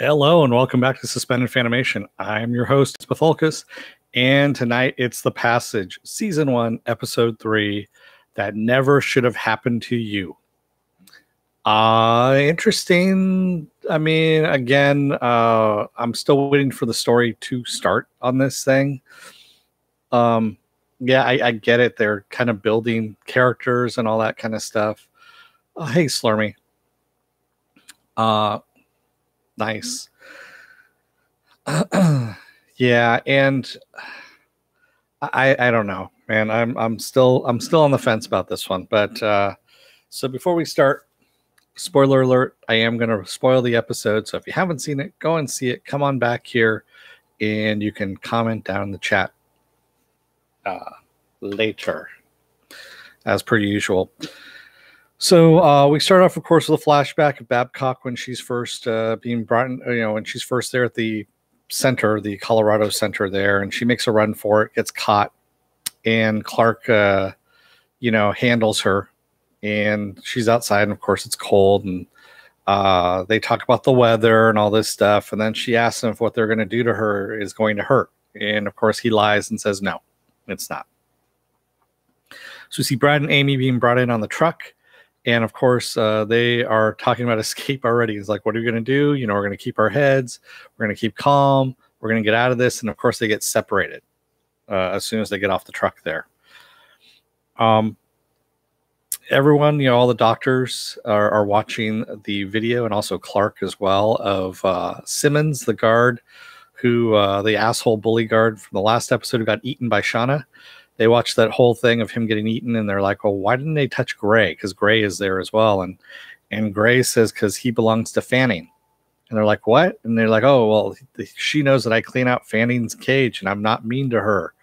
Hello and welcome back to Suspended Fanimation. I'm your host, Spatholkus, and tonight it's The Passage, Season 1, Episode 3, That Never Should Have Happened to You. Interesting. I mean, again, I'm still waiting for the story to start on this thing. Yeah, I get it. They're kind of building characters and all that kind of stuff. Hey, Slurmy. Nice. Yeah, and I don't know, man. I'm still on the fence about this one. But so before we start, spoiler alert, I am gonna spoil the episode. So if you haven't seen it, go and see it. Come on back here and you can comment down in the chat later, as per usual. So we start off, of course, with a flashback of Babcock when she's first being brought in, when she's first there at the center, the Colorado center there, and she makes a run for it, gets caught, and Clark, handles her, and she's outside, and of course it's cold, and they talk about the weather and all this stuff, and then she asks him if what they're going to do to her is going to hurt, and of course he lies and says no, it's not. So we see Brad and Amy being brought in on the truck. And of course, they are talking about escape already. It's like, what are we going to do? We're going to keep our heads. We're going to keep calm. We're going to get out of this. And of course, they get separated as soon as they get off the truck there. Everyone, all the doctors are watching the video, and also Clark as well, of Simmons, the guard, who the asshole bully guard from the last episode who got eaten by Shauna. They watched that whole thing of him getting eaten, and they're like, well, why didn't they touch Gray? Because Gray is there as well. And Gray says, because he belongs to Fanning. And they're like, what? And they're like, oh, well, she knows that I clean out Fanning's cage, and I'm not mean to her.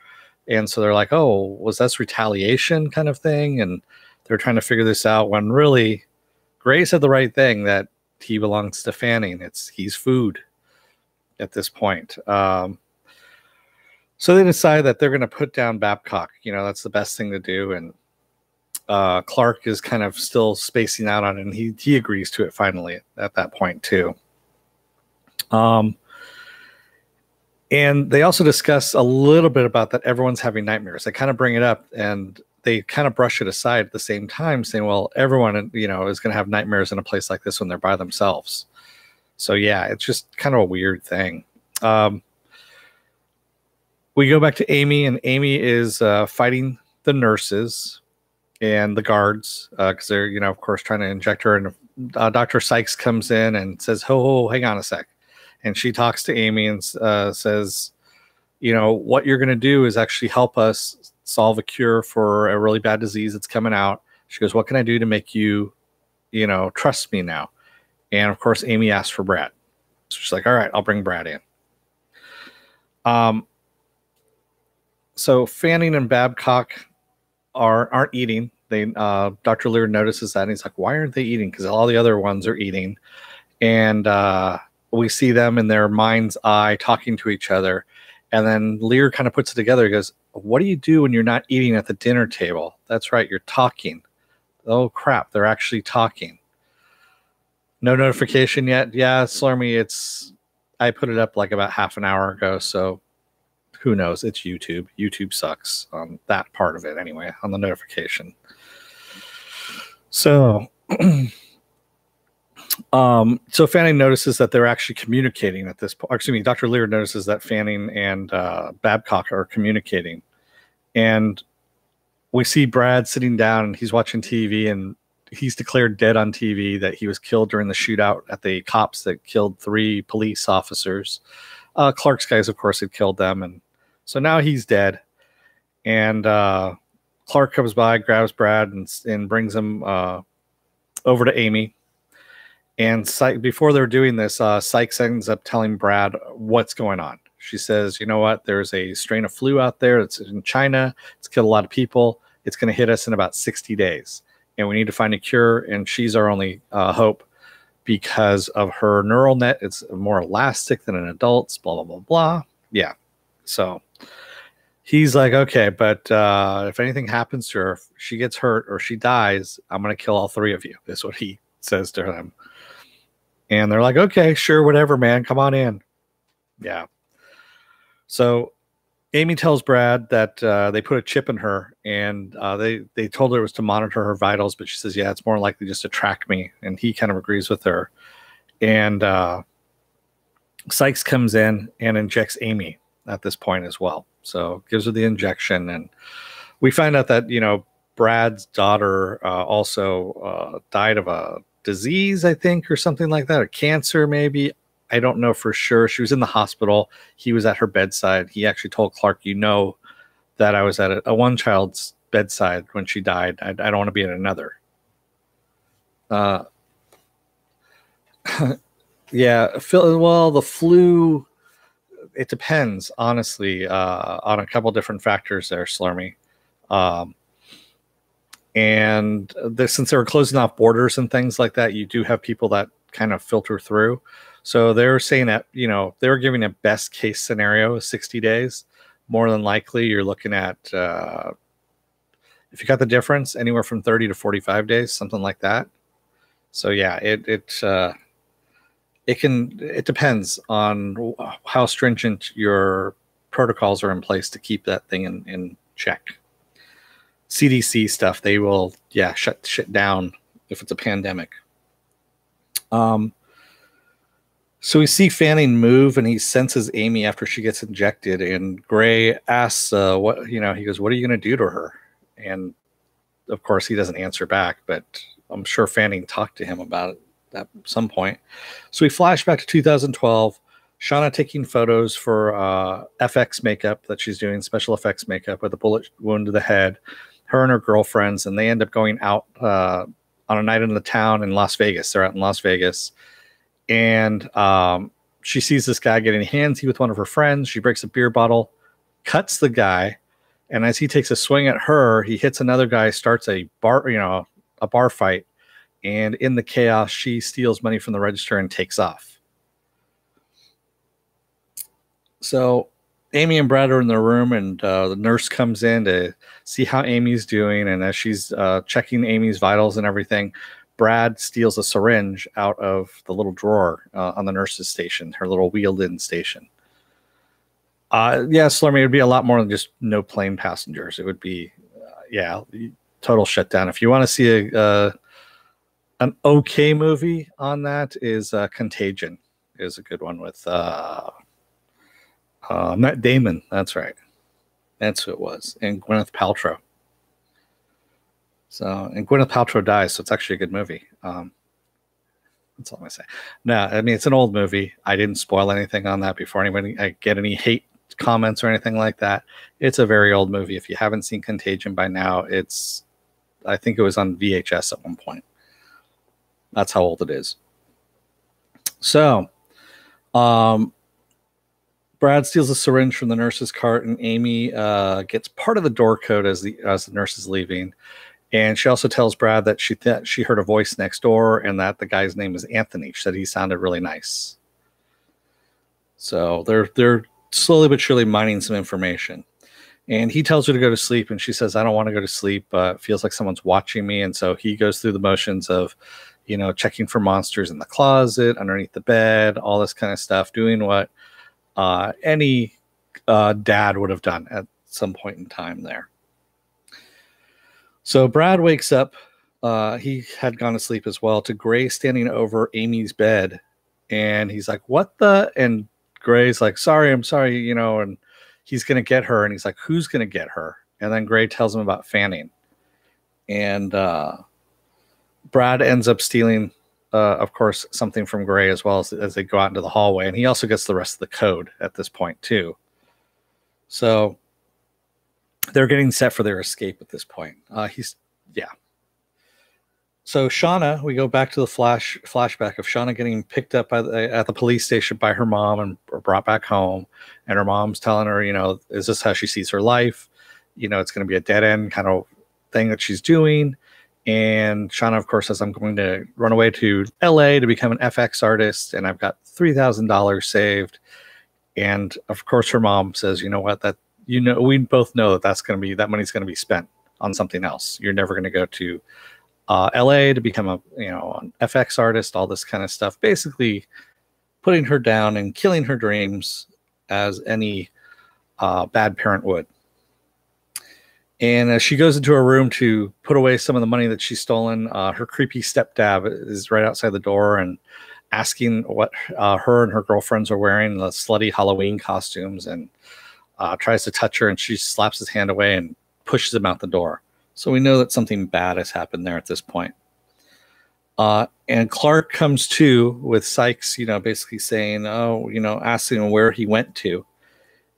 And so they're like, oh, was this retaliation kind of thing? And they're trying to figure this out when really Gray said the right thing, that he belongs to Fanning. He's food at this point. So they decide that they're going to put down Babcock. That's the best thing to do. And Clark is kind of still spacing out on it, and he agrees to it finally at that point too. And they also discuss a little bit about that everyone's having nightmares. They kind of bring it up, and they kind of brush it aside at the same time, saying, well, everyone, is going to have nightmares in a place like this when they're by themselves. So yeah, it's just kind of a weird thing. We go back to Amy, and Amy is fighting the nurses and the guards because they're, of course, trying to inject her. And Dr. Sykes comes in and says, ho, hang on a sec. And she talks to Amy and says, what you're going to do is actually help us solve a cure for a really bad disease that's coming out. She goes, what can I do to make you, trust me now? And, of course, Amy asks for Brad. So she's like, all right, I'll bring Brad in. So Fanning and Babcock aren't eating. Dr. Lear notices that, and he's like, why aren't they eating? Because all the other ones are eating. And we see them in their mind's eye talking to each other. And then Lear kind of puts it together. He goes, what do you do when you're not eating at the dinner table? That's right, you're talking. Oh, crap, they're actually talking. No notification yet? Yeah, Slurmy, I put it up like about half an hour ago, so who knows? It's YouTube. YouTube sucks on that part of it anyway, on the notification. So, so Fanning notices that they're actually communicating at this point. Excuse me, Dr. Lear notices that Fanning and Babcock are communicating. And we see Brad sitting down, and he's watching TV, and he's declared dead on TV, that he was killed during the shootout at the cops that killed 3 police officers. Clark's guys, of course, had killed them, and so now he's dead. And Clark comes by, grabs Brad, and brings him over to Amy. And before they're doing this, Sykes ends up telling Brad what's going on. She says, you know what? There's a strain of flu out there. It's in China. It's killed a lot of people. It's going to hit us in about 60 days. And we need to find a cure. And she's our only hope because of her neural net. It's more elastic than an adult's, blah, blah, blah, blah. Yeah. So he's like, okay, but if anything happens to her, if she gets hurt or she dies, I'm going to kill all 3 of you. That's what he says to them. And they're like, okay, sure, whatever, man, come on in. Yeah. So Amy tells Brad that they put a chip in her, and they told her it was to monitor her vitals, but she says, yeah, it's more likely just to track me. And he kind of agrees with her. And Sykes comes in and injects Amy at this point as well. So gives her the injection. And we find out that, Brad's daughter also died of a disease, I think, or something like that, or cancer maybe. I don't know for sure. She was in the hospital. He was at her bedside. He actually told Clark, that I was at a one child's bedside when she died. I don't want to be at another. Yeah, well, the flu, it depends, honestly, on a couple different factors there, Slurmy. And since they were closing off borders and things like that, you do have people that kind of filter through. So they were saying that, they were giving a best case scenario of 60 days. More than likely, you're looking at, if you got the difference, anywhere from 30 to 45 days, something like that. So yeah, it depends on how stringent your protocols are in place to keep that thing in check. CDC stuff, they will, shut shit down if it's a pandemic. So we see Fanning move, and he senses Amy after she gets injected, and Gray asks, he goes, what are you going to do to her? And of course he doesn't answer back, but I'm sure Fanning talked to him about it at some point. So we flash back to 2012, Shauna taking photos for FX makeup that she's doing, special effects makeup with a bullet wound to the head, her and her girlfriends, and they end up going out on a night in the town in Las Vegas. They're out in Las Vegas. And she sees this guy getting handsy with one of her friends. She breaks a beer bottle, cuts the guy, and as he takes a swing at her, he hits another guy, starts a bar fight. And in the chaos, she steals money from the register and takes off. So Amy and Brad are in their room, and the nurse comes in to see how Amy's doing. And as she's checking Amy's vitals and everything, Brad steals a syringe out of the little drawer on the nurse's station, her little wheeled-in station. Slurmy, it would be a lot more than just no plane passengers. It would be, total shutdown. If you want to see an okay movie on that, is Contagion is a good one with Matt Damon. That's right. That's who it was. And Gwyneth Paltrow. And Gwyneth Paltrow dies, so it's actually a good movie. That's all I'm going to say. No, I mean, it's an old movie. I didn't spoil anything on that before I get any hate comments or anything like that. It's a very old movie. If you haven't seen Contagion by now, I think it was on VHS at one point. That's how old it is. So, Brad steals a syringe from the nurse's cart, and Amy gets part of the door code as the nurse is leaving. And she also tells Brad that she heard a voice next door, and that the guy's name is Anthony. She said he sounded really nice. So they're slowly but surely mining some information. And he tells her to go to sleep, and she says, I don't want to go to sleep. It feels like someone's watching me. And so he goes through the motions of, checking for monsters in the closet, underneath the bed, all this kind of stuff, doing what any dad would have done at some point in time there. So Brad wakes up. He had gone to sleep as well, to Gray standing over Amy's bed. And he's like, what the? And Gray's like, I'm sorry, and he's going to get her. And he's like, who's going to get her? And then Gray tells him about Fanning. And Brad ends up stealing, of course, something from Gray as well as they go out into the hallway. And he also gets the rest of the code at this point, too. So they're getting set for their escape at this point. So Shauna, we go back to the flashback of Shauna getting picked up at the police station by her mom and brought back home. And her mom's telling her, is this how she sees her life? It's going to be a dead end kind of thing that she's doing. And Shauna, of course, says, I'm going to run away to LA to become an FX artist. And I've got $3,000 saved. And of course, her mom says, you know what, we both know that that money's going to be spent on something else. You're never going to go to LA to become an FX artist, all this kind of stuff, basically putting her down and killing her dreams as any bad parent would. And as she goes into her room to put away some of the money that she's stolen, her creepy stepdad is right outside the door and asking what her and her girlfriends are wearing, the slutty Halloween costumes, and tries to touch her, and she slaps his hand away and pushes him out the door. So we know that something bad has happened there at this point. And Clark comes to with Sykes, basically saying, asking him where he went to.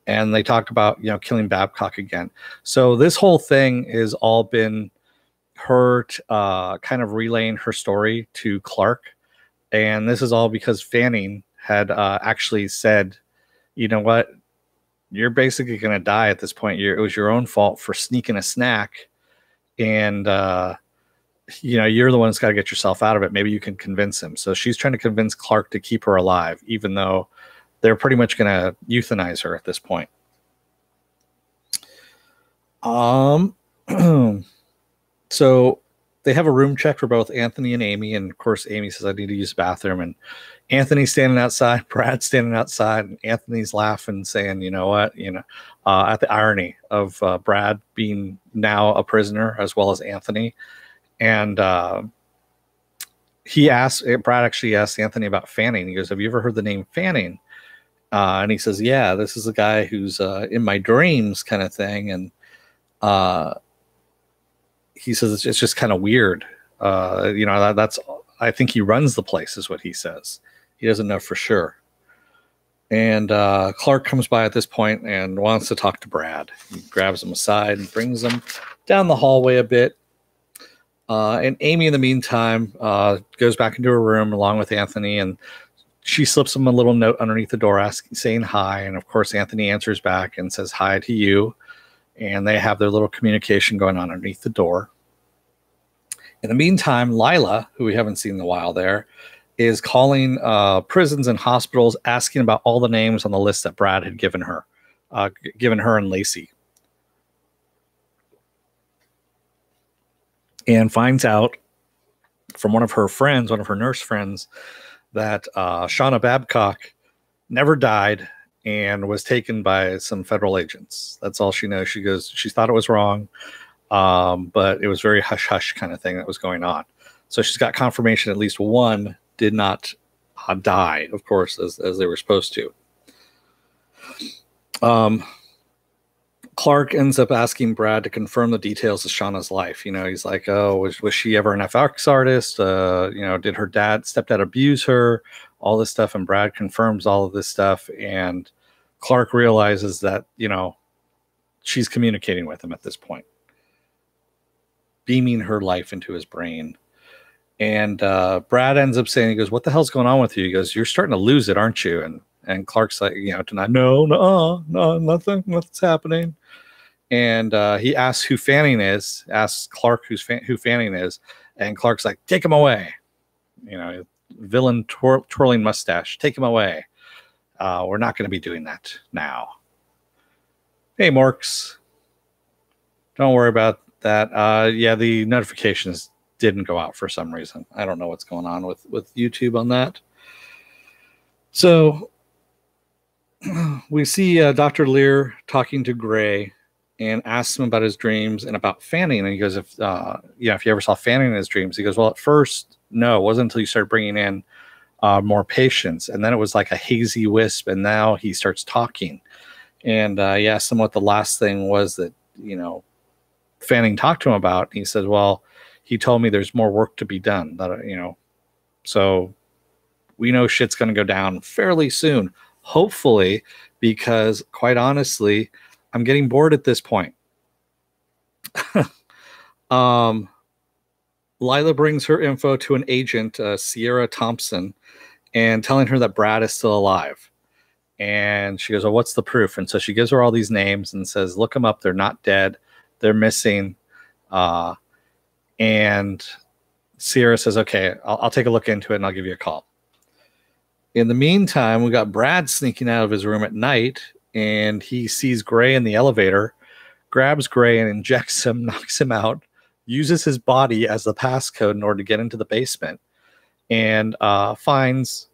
And they talk about, killing Babcock again. So this whole thing has all been her kind of relaying her story to Clark. And this is all because Fanning had actually said, you know what, you're basically going to die at this point. It was your own fault for sneaking a snack. And, you're the one that's got to get yourself out of it. Maybe you can convince him. So she's trying to convince Clark to keep her alive, even though they're pretty much going to euthanize her at this point. So they have a room check for both Anthony and Amy. And of course, Amy says, I need to use the bathroom. And Anthony's standing outside, Brad's standing outside, and Anthony's laughing, saying, you know what, at the irony of Brad being now a prisoner as well as Anthony. And Brad actually asked Anthony about Fanning. He goes, have you ever heard the name Fanning? And he says, yeah, this is a guy who's in my dreams kind of thing. And he says, it's just kind of weird. That's, I think he runs the place is what he says. He doesn't know for sure. And Clark comes by at this point and wants to talk to Brad. He grabs him aside and brings him down the hallway a bit. And Amy, in the meantime, goes back into her room along with Anthony, and she slips him a little note underneath the door saying hi. And of course, Anthony answers back and says hi to you. And they have their little communication going on underneath the door. In the meantime, Lila, who we haven't seen in a while there, is calling prisons and hospitals, asking about all the names on the list that Brad had given her and Lacey. And finds out from one of her nurse friends, that Shauna Babcock never died and was taken by some federal agents. That's all she knows. She goes, she thought it was wrong, but it was very hush-hush kind of thing that was going on. So she's got confirmation at least one did not die, of course, as they were supposed to. Clark ends up asking Brad to confirm the details of Shauna's life. He's like, oh, was she ever an FX artist? Did her stepdad abuse her? All this stuff. And Brad confirms all of this stuff. And Clark realizes that, she's communicating with him at this point, beaming her life into his brain. And Brad ends up saying, he goes, what the hell's going on with you? He goes, you're starting to lose it, aren't you? And Clark's like, tonight, no, nothing's happening. And he asks who Fanning is, asks Clark who Fanning is. And Clark's like, take him away. Villain twirling mustache, take him away. We're not going to be doing that now. Hey, Morks. Don't worry about that. Yeah, the notifications didn't go out for some reason. I don't know what's going on with YouTube on that. So we see Dr. Lear talking to Gray and asks him about his dreams and about Fanning. And he goes, if you ever saw Fanning in his dreams, he goes, well, at first, no, it wasn't until you started bringing in more patients. And then it was like a hazy wisp. And now he starts talking. And he asked him what the last thing was that, Fanning talked to him about. And he said, well, he told me there's more work to be done. That, so we know shit's going to go down fairly soon. Hopefully, because quite honestly, I'm getting bored at this point. Lila brings her info to an agent, Sierra Thompson, and telling her that Brad is still alive. And she goes, well, what's the proof? And so she gives her all these names and says, look them up. They're not dead. They're missing. And Sierra says, okay, I'll take a look into it and I'll give you a call. In the meantime, we got Brad sneaking out of his room at night, and he sees Gray in the elevator, grabs Gray and injects him, knocks him out, uses his body as the passcode in order to get into the basement, and finds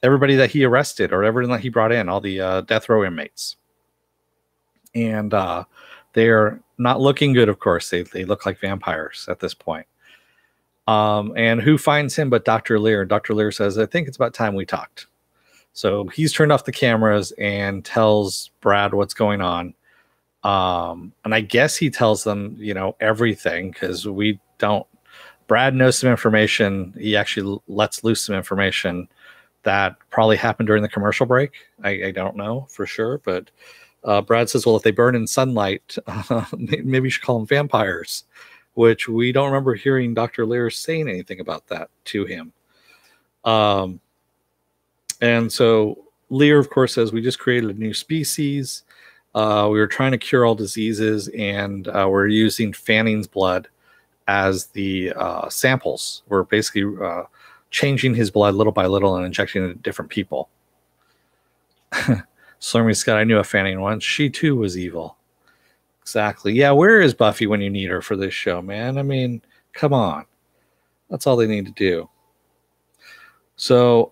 everybody that he arrested or everyone that he brought in, all the death row inmates. And they're not looking good, of course. They look like vampires at this point. And who finds him but Dr. Lear? Dr. Lear says, I think it's about time we talked. So he's turned off the cameras and tells Brad what's going on. And I guess he tells them, you know, everything, because we don't. Brad knows some information. He actually lets loose some information that probably happened during the commercial break. I don't know for sure, but Brad says, well, if they burn in sunlight, maybe you should call them vampires, which we don't remember hearing Dr. Lear saying anything about that to him. And so Lear, of course, says, we just created a new species. We were trying to cure all diseases, and we're using Fanning's blood as the samples. We're basically changing his blood little by little and injecting it into different people. Slurmy Scott, I knew a Fanning once. She too was evil. Exactly. Yeah, where is Buffy when you need her for this show, man? I mean, come on. That's all they need to do. So,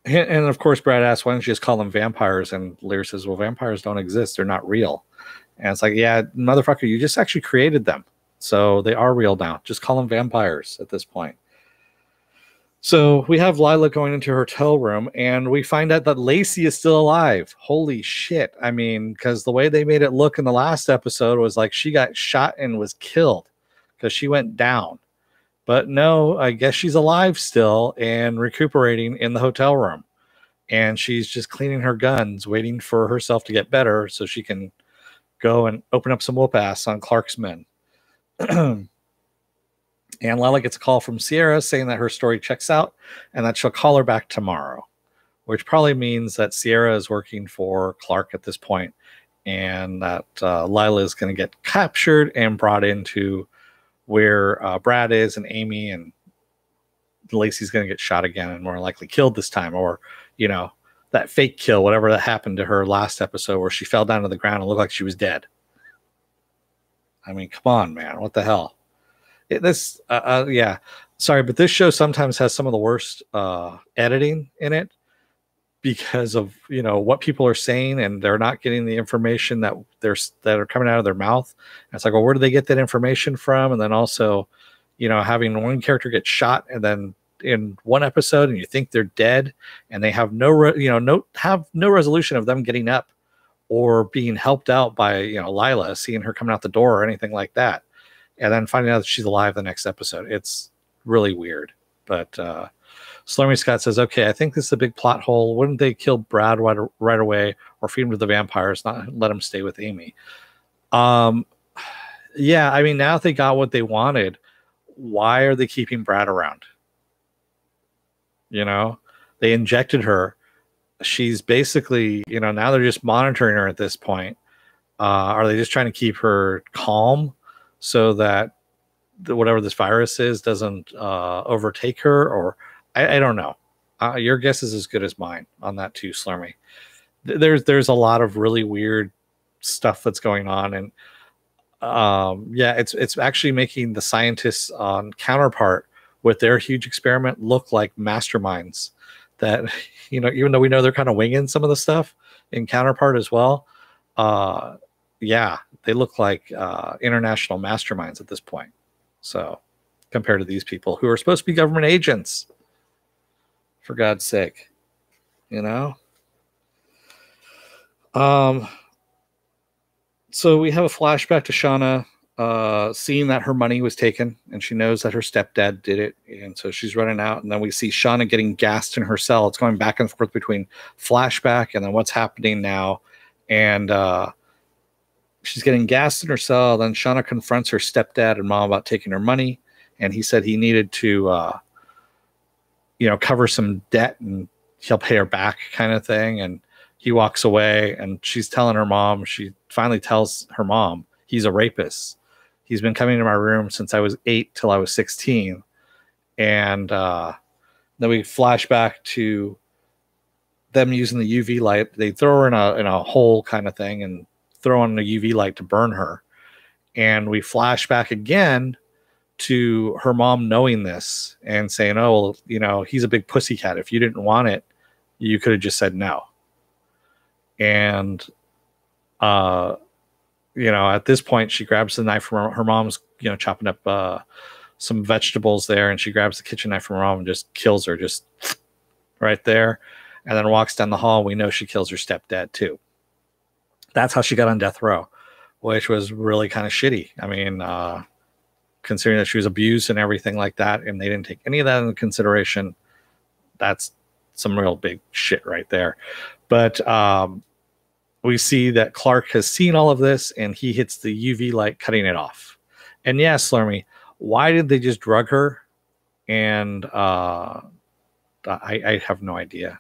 and of course, Brad asks, why don't you just call them vampires? And Lear says, well, vampires don't exist. They're not real. And it's like, yeah, motherfucker, you just actually created them. So they are real now. Just call them vampires at this point. So we have Lila going into her hotel room, and we find out that Lacey is still alive. Holy shit. I mean, because the way they made it look in the last episode was like she got shot and was killed because she went down. But no, I guess she's alive still and recuperating in the hotel room. And she's just cleaning her guns, waiting for herself to get better so she can go and open up some whoop ass on Clark's men. And Lila gets a call from Sierra saying that her story checks out and that she'll call her back tomorrow, which probably means that Sierra is working for Clark at this point, and that Lila is going to get captured and brought into where Brad is, and Amy, and Lacey's going to get shot again and more likely killed this time, or, you know, that fake kill, whatever that happened to her last episode where she fell down to the ground and looked like she was dead. I mean, come on, man. What the hell? Yeah, sorry, but this show sometimes has some of the worst editing in it because of, you know, what people are saying, and they're not getting the information that are coming out of their mouth. And it's like, well, where do they get that information from? And then also, you know, having one character get shot and then in one episode, and you think they're dead, and they have no resolution of them getting up or being helped out by, you know, Lila, seeing her coming out the door or anything like that. And then finding out that she's alive the next episode. It's really weird. But Slurmy Scott says, okay, I think this is a big plot hole. Wouldn't they kill Brad right away or feed him to the vampires, not let him stay with Amy? Yeah, I mean, now that they got what they wanted, why are they keeping Brad around? You know, they injected her. She's basically, you know, now they're just monitoring her at this point. Are they just trying to keep her calm so that whatever this virus is doesn't overtake her? Or I don't know. Your guess is as good as mine on that too, Slurmy. There's a lot of really weird stuff that's going on, and yeah, it's actually making the scientists on Counterpart with their huge experiment look like masterminds. That, you know, even though we know they're kind of winging some of the stuff in Counterpart as well, yeah, they look like international masterminds at this point. So compared to these people who are supposed to be government agents, for God's sake, you know. So we have a flashback to Shauna seeing that her money was taken, and she knows that her stepdad did it, and so she's running out. And then we see Shauna getting gassed in her cell. It's going back and forth between flashback and then what's happening now, and she's getting gassed in her cell. Then Shauna confronts her stepdad and mom about taking her money, and he said he needed to you know, cover some debt and he'll pay her back, kind of thing. And he walks away, and she's telling her mom, she finally tells her mom, he's a rapist. He's been coming to my room since I was 8 till I was 16. And then we flash back to them using the UV light. They throw her in a hole kind of thing and throw on the UV light to burn her. And we flash back again to her mom knowing this and saying, oh, well, you know, he's a big pussycat. If you didn't want it, you could have just said no. And, you know, at this point, she grabs the knife from her mom's, you know, chopping up some vegetables there. And she grabs the kitchen knife from her mom and just kills her just right there. And then walks down the hall. We know she kills her stepdad, too. That's how she got on death row, which was really kind of shitty. I mean, considering that she was abused and everything like that, and they didn't take any of that into consideration, that's some real big shit right there. But we see that Clark has seen all of this, and he hits the UV light, cutting it off. And yes, Slurmy, why did they just drug her? And I have no idea.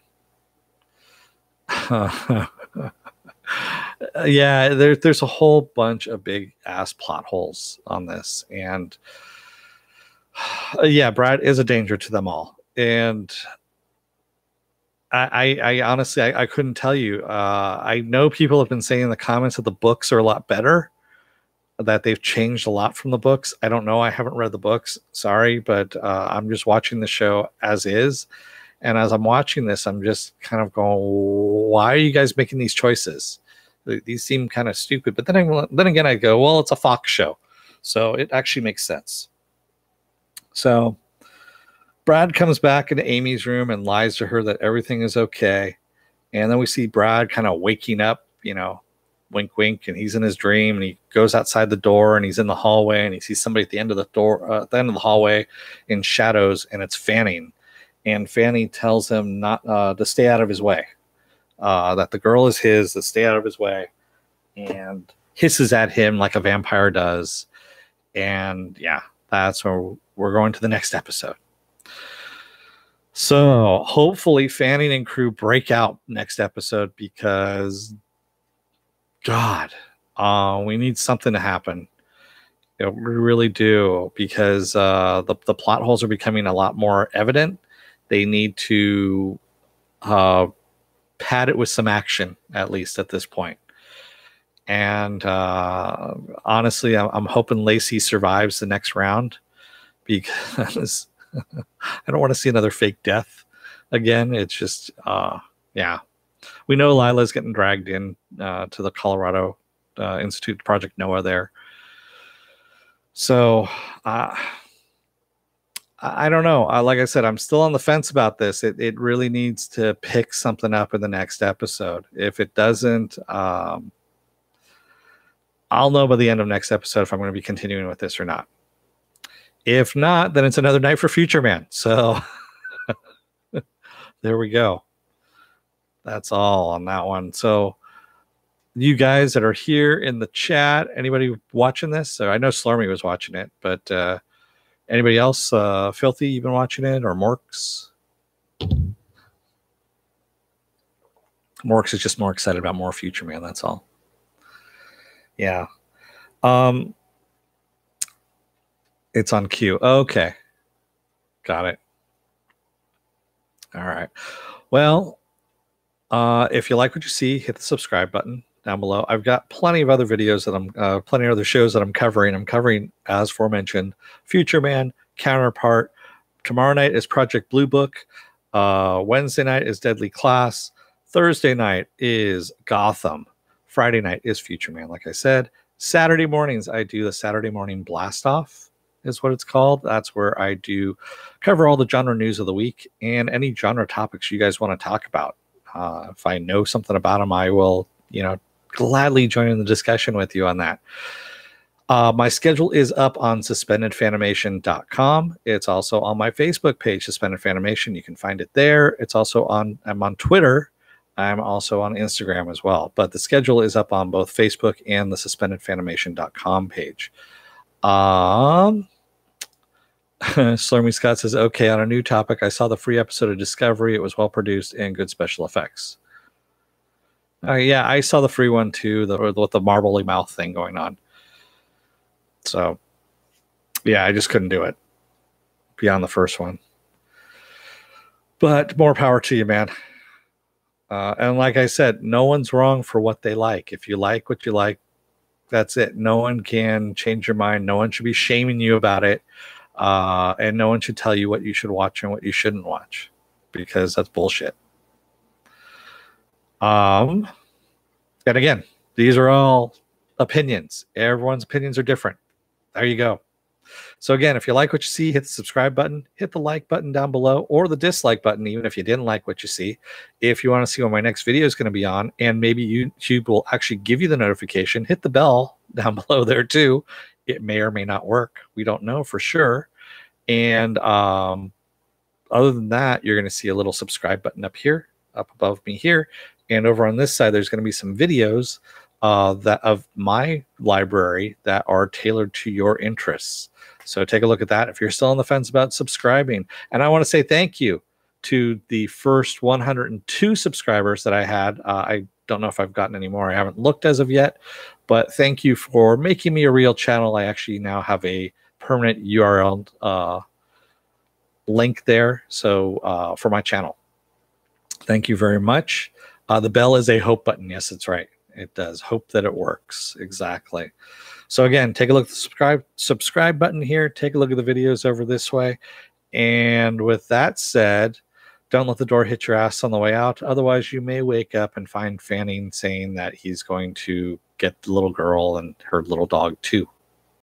Yeah, there's a whole bunch of big ass plot holes on this, and yeah, Brad is a danger to them all. And I honestly I couldn't tell you. I know people have been saying in the comments that the books are a lot better, that they've changed a lot from the books. I don't know. I haven't read the books. Sorry, but I'm just watching the show as is. And as I'm watching this, I'm just kind of going, why are you guys making these choices? These seem kind of stupid. But then again, I go, well, it's a Fox show, so it actually makes sense. So Brad comes back into Amy's room and lies to her that everything is okay. And then we see Brad kind of waking up, you know, wink, wink, and he's in his dream, and he goes outside the door, and he's in the hallway, and he sees somebody at the end of the door, at the end of the hallway in shadows, and it's Fanning. And Fanny tells him not to stay out of his way, that the girl is his, to stay out of his way, and hisses at him like a vampire does. And yeah, that's where we're going to the next episode. So hopefully Fanning and crew break out next episode, because God, we need something to happen. You know, we really do, because the plot holes are becoming a lot more evident. They need to pad it with some action, at least at this point. And honestly, I'm hoping Lacey survives the next round, because I don't want to see another fake death again. It's just, yeah. We know Lila's getting dragged in to the Colorado Institute, Project Noah there. So, I don't know. Like I said, I'm still on the fence about this. It really needs to pick something up in the next episode. If it doesn't, I'll know by the end of next episode if I'm going to be continuing with this or not. If not, then it's another night for Future Man. So there we go. That's all on that one. So you guys that are here in the chat, anybody watching this? So I know Slurmy was watching it, but anybody else, Filthy, you've been watching it, or Morks? Morks is just more excited about more Future Man, that's all. Yeah. It's on queue. Okay. Got it. All right. Well, if you like what you see, hit the subscribe button down below. I've got plenty of other videos that plenty of other shows that I'm covering. I'm covering, as aforementioned, Future Man, Counterpart. Tomorrow night is Project Blue Book. Wednesday night is Deadly Class. Thursday night is Gotham. Friday night is Future Man, like I said. Saturday mornings, I do the Saturday Morning Blast Off, is what it's called. That's where I do cover all the genre news of the week and any genre topics you guys want to talk about. If I know something about them, I will, gladly join in the discussion with you on that. My schedule is up on suspendedfanimation.com. It's also on my Facebook page, Suspended Fanimation. You can find it there. It's also I'm on Twitter. I'm also on Instagram as well. But the schedule is up on both Facebook and the suspendedfanimation.com page. Slurmy Scott says, okay, on a new topic, I saw the free episode of Discovery. It was well produced and good special effects. Yeah, I saw the free one too, with the marbly mouth thing going on. So, yeah, I just couldn't do it beyond the first one. But more power to you, man. And like I said, no one's wrong for what they like. If you like what you like, That's it. No one can change your mind. No one should be shaming you about it. And no one should tell you what you should watch and what you shouldn't watch, because that's bullshit. And again, these are all opinions. Everyone's opinions are different. There you go. So again, if you like what you see, hit the subscribe button, hit the like button down below, or the dislike button, even if you didn't like what you see. If you want to see what my next video is going to be on, and maybe YouTube will actually give you the notification, hit the bell down below there too. It may or may not work. We don't know for sure. And other than that, you're going to see a little subscribe button up here, up above me here. And over on this side, there's going to be some videos that of my library that are tailored to your interests. So take a look at that if you're still on the fence about subscribing. And I want to say thank you to the first 102 subscribers that I had. I don't know if I've gotten any more. I haven't looked as of yet, but thank you for making me a real channel. I actually now have a permanent URL link there, so for my channel. Thank you very much. The bell is a hope button. Yes, that's right. It does. Hope that it works. Exactly. So again, take a look at the subscribe button here. Take a look at the videos over this way. And with that said, don't let the door hit your ass on the way out. Otherwise, you may wake up and find Fanning saying that he's going to get the little girl and her little dog too.